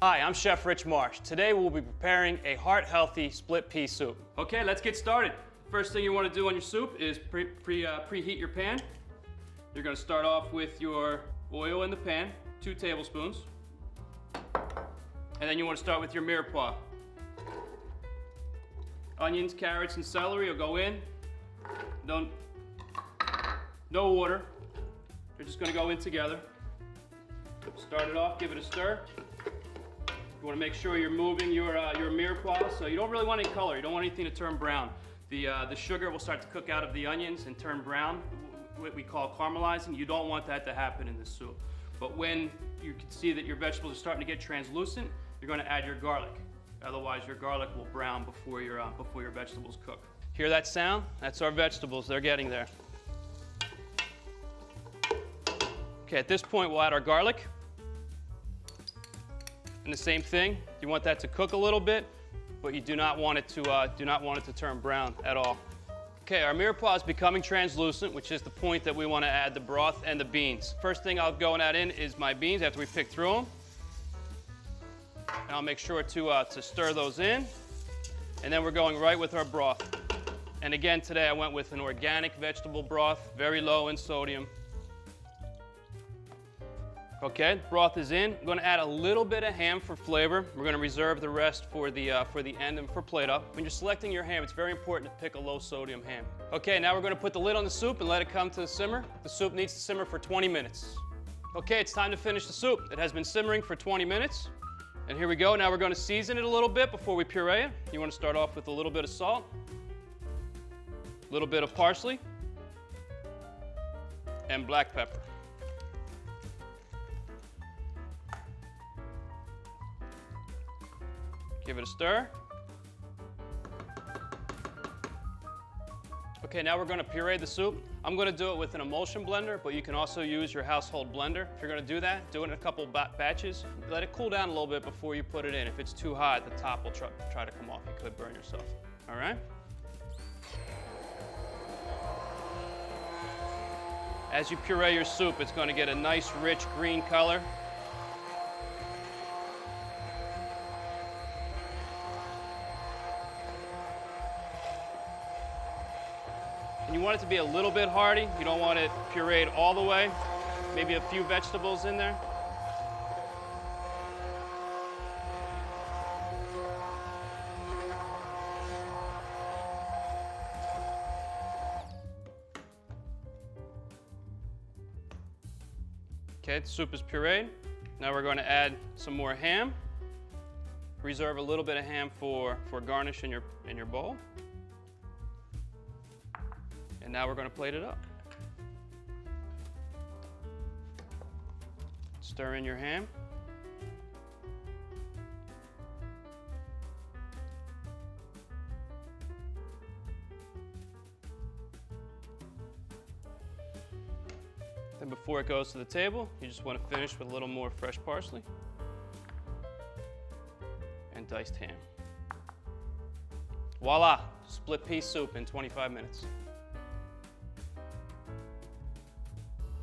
Hi, I'm Chef Rich Marsh. Today we'll be preparing a heart-healthy split pea soup. Okay, let's get started. First thing you want to do on your soup is preheat your pan. You're going to start off with your oil in the pan, 2 tablespoons. And then you want to start with your mirepoix. Onions, carrots, and celery will go in. No water. They're just going to go in together. Start it off, give it a stir. You want to make sure you're moving your mirepoix, so you don't really want any color. You don't want anything to turn brown. The sugar will start to cook out of the onions and turn brown, what we call caramelizing. You don't want that to happen in this soup. But when you can see that your vegetables are starting to get translucent, you're going to add your garlic. Otherwise, your garlic will brown before your vegetables cook. Hear that sound? That's our vegetables. They're getting there. Okay, at this point, we'll add our garlic. And the same thing, you want that to cook a little bit, but you do not want it to turn brown at all. Okay, our mirepoix is becoming translucent, which is the point that we want to add the broth and the beans. First thing I'll go and add in is my beans after we pick through them. And I'll make sure to stir those in. And then we're going right with our broth. And again, today I went with an organic vegetable broth, very low in sodium. Okay, broth is in. I'm going to add a little bit of ham for flavor. We're going to reserve the rest for the end and for plate up. When you're selecting your ham, it's very important to pick a low sodium ham. Okay, now we're going to put the lid on the soup and let it come to the simmer. The soup needs to simmer for 20 minutes. Okay, it's time to finish the soup. It has been simmering for 20 minutes. And here we go. Now we're going to season it a little bit before we puree it. You want to start off with a little bit of salt, a little bit of parsley, and black pepper. Give it a stir. Okay, now we're going to puree the soup. I'm going to do it with an emulsion blender, but you can also use your household blender. If you're going to do that, do it in a couple batches. Let it cool down a little bit before you put it in. If it's too hot, the top will try to come off. You could burn yourself. All right? As you puree your soup, it's going to get a nice, rich green color. And you want it to be a little bit hearty. You don't want it pureed all the way. Maybe a few vegetables in there. Okay, the soup is pureed. Now we're going to add some more ham. Reserve a little bit of ham for garnish in your bowl. And now we're going to plate it up. Stir in your ham. Then before it goes to the table, you just want to finish with a little more fresh parsley and diced ham. Voila! Split pea soup in 25 minutes.